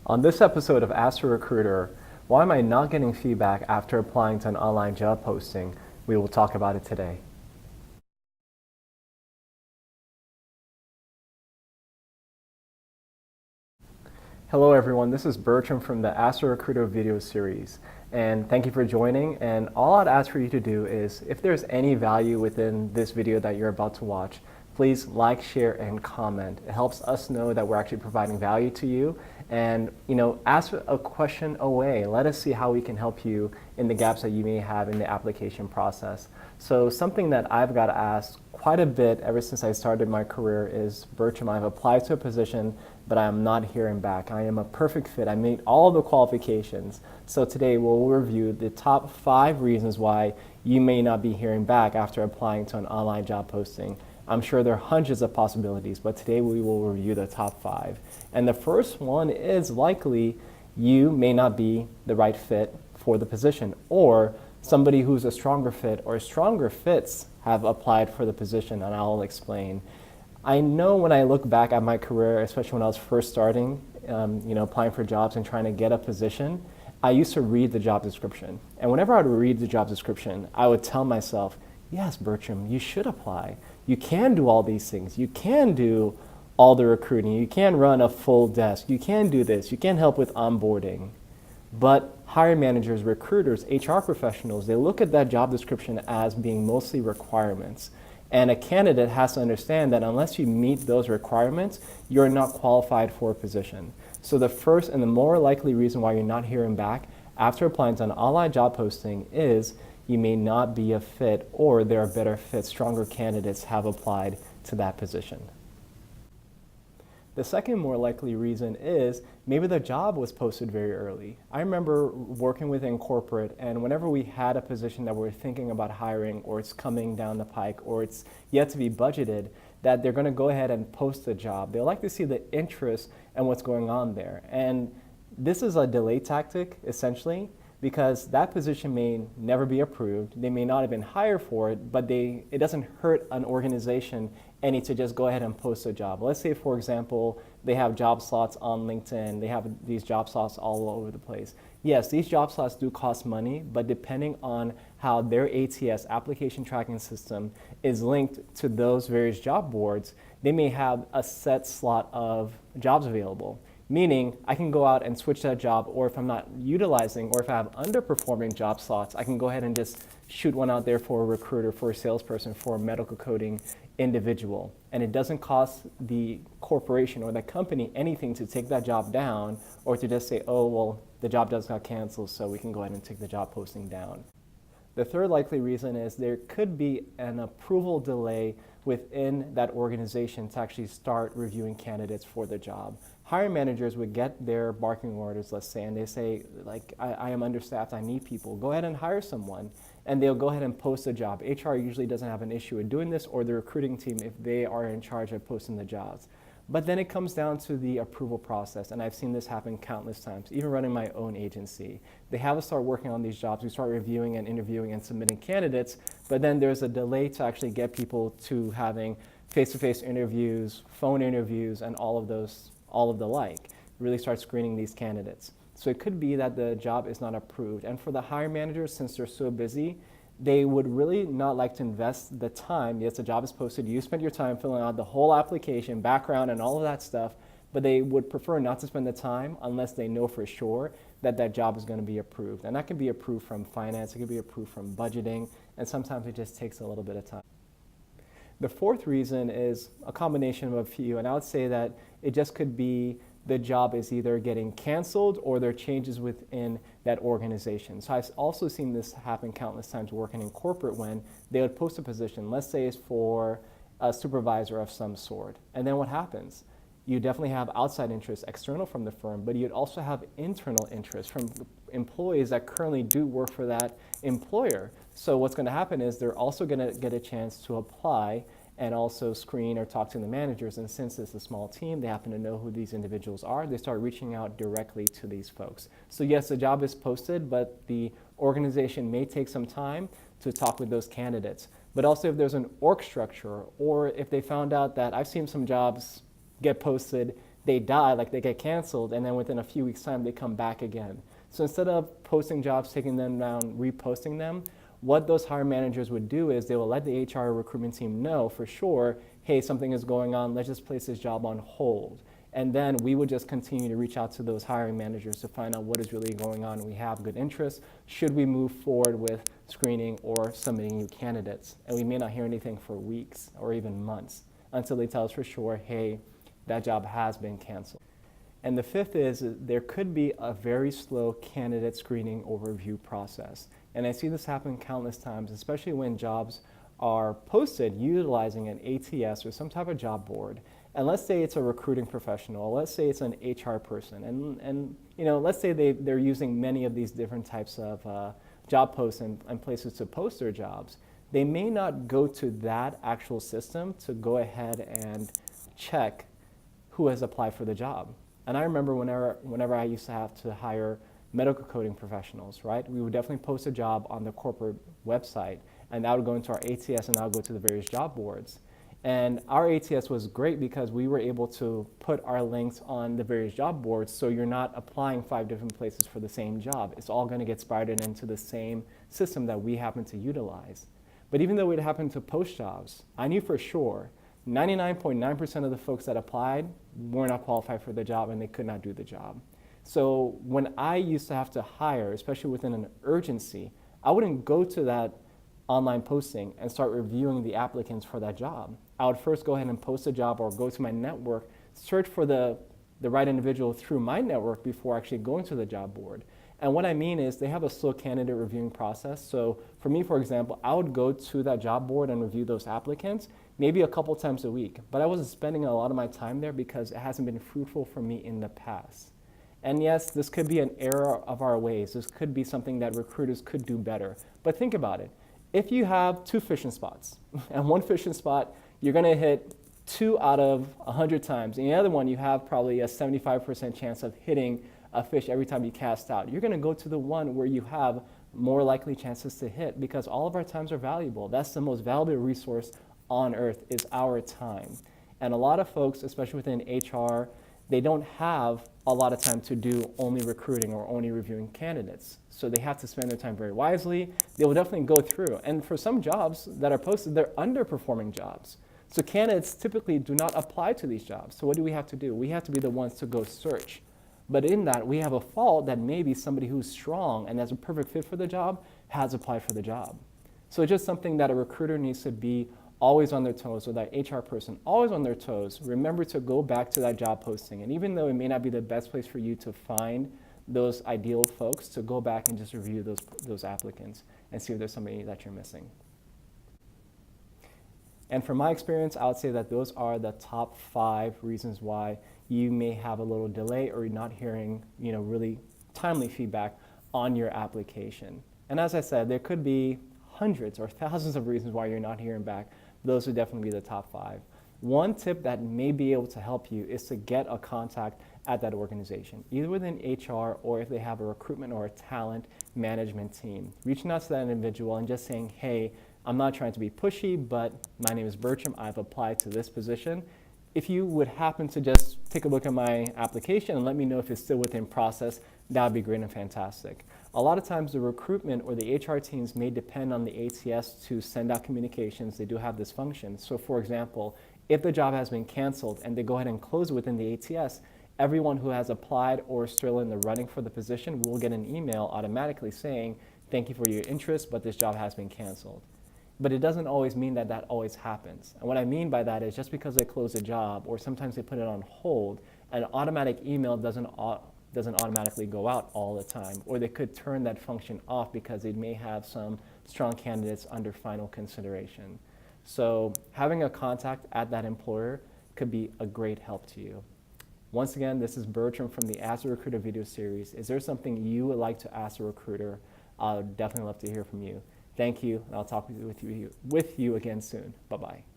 On this episode of Ask a Recruiter, why am I not getting feedback after applying to an online job posting? We will talk about it today. Hello everyone, this is Bertram from the Ask a Recruiter video series, and thank you for joining. And all I'd ask for you to do is, if there's any value within this video that you're about to watch, please like, share, and comment. It helps us know that we're actually providing value to you. And ask a question away. Let us see how we can help you in the gaps that you may have in the application process. So something that I've got asked quite a bit ever since I started my career is, Bertram, I've applied to a position, but I am not hearing back. I am a perfect fit. I meet all the qualifications. So today we'll review the top 5 reasons why you may not be hearing back after applying to an online job posting. I'm sure there are hundreds of possibilities, but today we will review the top 5. And the first one is likely you may not be the right fit for the position, or somebody who's a stronger fit or stronger fits have applied for the position, and I'll explain. I know when I look back at my career, especially when I was first starting, applying for jobs and trying to get a position, I used to read the job description. And whenever I would read the job description, I would tell myself, yes, Bertram, you should apply. You can do all these things. You can do all the recruiting. You can run a full desk. You can do this. You can help with onboarding. But hiring managers, recruiters, HR professionals, they look at that job description as being mostly requirements. And a candidate has to understand that unless you meet those requirements, you're not qualified for a position. So the first and the more likely reason why you're not hearing back after applying to an online job posting is you may not be a fit, or there are better fits, stronger candidates have applied to that position. The second more likely reason is maybe the job was posted very early. I remember working within corporate, and whenever we had a position that we're thinking about hiring, or it's coming down the pike, or it's yet to be budgeted, that they're going to go ahead and post the job. They like to see the interest and what's going on there. And this is a delay tactic, essentially, because that position may never be approved. They may not have been hired for it, but it doesn't hurt an organization any to just go ahead and post a job. Let's say, for example, they have job slots on LinkedIn. They have these job slots all over the place. Yes, these job slots do cost money, but depending on how their ATS, application tracking system, is linked to those various job boards, they may have a set slot of jobs available. Meaning, I can go out and switch that job, or if I'm not utilizing, or if I have underperforming job slots, I can go ahead and just shoot one out there for a recruiter, for a salesperson, for a medical coding individual. And it doesn't cost the corporation or the company anything to take that job down, or to just say, oh, well, the job does got canceled, so we can go ahead and take the job posting down. The third likely reason is there could be an approval delay within that organization to actually start reviewing candidates for the job. Hiring managers would get their barking orders, let's say, and they say, like, I am understaffed, I need people. Go ahead and hire someone. And they'll go ahead and post a job. HR usually doesn't have an issue with doing this, or the recruiting team if they are in charge of posting the jobs. But then it comes down to the approval process, and I've seen this happen countless times, even running my own agency. They have us start working on these jobs, we start reviewing and interviewing and submitting candidates, but then there's a delay to actually get people to having face-to-face interviews, phone interviews, and all of the like. Really start screening these candidates. So it could be that the job is not approved. And for the hiring managers, since they're so busy, they would really not like to invest the time. Yes, the job is posted. You spent your time filling out the whole application, background, and all of that stuff, but they would prefer not to spend the time unless they know for sure that that job is going to be approved. And that can be approved from finance, it can be approved from budgeting, and sometimes it just takes a little bit of time. The fourth reason is a combination of a few, and I would say that it just could be the job is either getting canceled or there are changes within that organization. So I've also seen this happen countless times working in corporate, when they would post a position, let's say it's for a supervisor of some sort. And then what happens? You definitely have outside interest, external from the firm, but you'd also have internal interest from employees that currently do work for that employer. So what's going to happen is they're also going to get a chance to apply and also screen or talk to the managers. And since it's a small team, they happen to know who these individuals are. They start reaching out directly to these folks. So yes, the job is posted, but the organization may take some time to talk with those candidates. But also if there's an org structure, or if they found out that I've seen some jobs get posted, they die, like they get canceled, and then within a few weeks' time, they come back again. So instead of posting jobs, taking them down, reposting them, what those hiring managers would do is they will let the HR recruitment team know for sure, hey, something is going on, let's just place this job on hold. And then we would just continue to reach out to those hiring managers to find out what is really going on. We have good interest. Should we move forward with screening or submitting new candidates? And we may not hear anything for weeks or even months until they tell us for sure, hey, that job has been canceled. And the fifth is there could be a very slow candidate screening or review process. And I see this happen countless times, especially when jobs are posted utilizing an ATS or some type of job board. And let's say it's a recruiting professional, let's say it's an HR person, and you know, let's say they're using many of these different types of job posts and places to post their jobs. They may not go to that actual system to go ahead and check who has applied for the job. And I remember whenever I used to have to hire medical coding professionals, right? We would definitely post a job on the corporate website, and that would go into our ATS, and that would go to the various job boards. And our ATS was great because we were able to put our links on the various job boards, so you're not applying 5 different places for the same job. It's all going to get sprouted into the same system that we happen to utilize. But even though we'd happen to post jobs, I knew for sure 99.9% of the folks that applied were not qualified for the job and they could not do the job. So when I used to have to hire, especially within an urgency, I wouldn't go to that online posting and start reviewing the applicants for that job. I would first go ahead and post a job or go to my network, search for the right individual through my network before actually going to the job board. And what I mean is they have a slow candidate reviewing process. So for me, for example, I would go to that job board and review those applicants maybe a couple times a week. But I wasn't spending a lot of my time there because it hasn't been fruitful for me in the past. And yes, this could be an error of our ways. This could be something that recruiters could do better. But think about it. If you have 2 fishing spots, and one fishing spot, you're going to hit 2 out of 100 times. And the other one, you have probably a 75% chance of hitting a fish every time you cast out. You're going to go to the one where you have more likely chances to hit because all of our times are valuable. That's the most valuable resource on earth is our time. And a lot of folks, especially within HR, they don't have a lot of time to do only recruiting or only reviewing candidates. So they have to spend their time very wisely. They will definitely go through. And for some jobs that are posted, they're underperforming jobs. So candidates typically do not apply to these jobs. So what do we have to do? We have to be the ones to go search. But in that, we have a fault that maybe somebody who's strong and has a perfect fit for the job has applied for the job. So it's just something that a recruiter needs to be always on their toes, or that HR person always on their toes. Remember to go back to that job posting. And even though it may not be the best place for you to find those ideal folks, to go back and just review those applicants and see if there's somebody that you're missing. And from my experience, I would say that those are the top 5 reasons why you may have a little delay or you're not hearing, really timely feedback on your application. And as I said, there could be hundreds or thousands of reasons why you're not hearing back. Those would definitely be the top 5. One tip that may be able to help you is to get a contact at that organization, either within HR or if they have a recruitment or a talent management team. Reaching out to that individual and just saying, hey, I'm not trying to be pushy, but my name is Bertram. I've applied to this position. If you would happen to just take a look at my application and let me know if it's still within process, that would be great and fantastic. A lot of times the recruitment or the HR teams may depend on the ATS to send out communications. They do have this function. So for example, if the job has been canceled and they go ahead and close it within the ATS, everyone who has applied or still in the running for the position will get an email automatically saying, thank you for your interest, but this job has been canceled. But it doesn't always mean that that always happens. And what I mean by that is just because they close a job or sometimes they put it on hold, an automatic email doesn't automatically go out all the time, or they could turn that function off because they may have some strong candidates under final consideration. So having a contact at that employer could be a great help to you. Once again, this is Bertram from the Ask a Recruiter video series. Is there something you would like to ask a recruiter? I would definitely love to hear from you. Thank you, and I'll talk with you again soon. Bye-bye.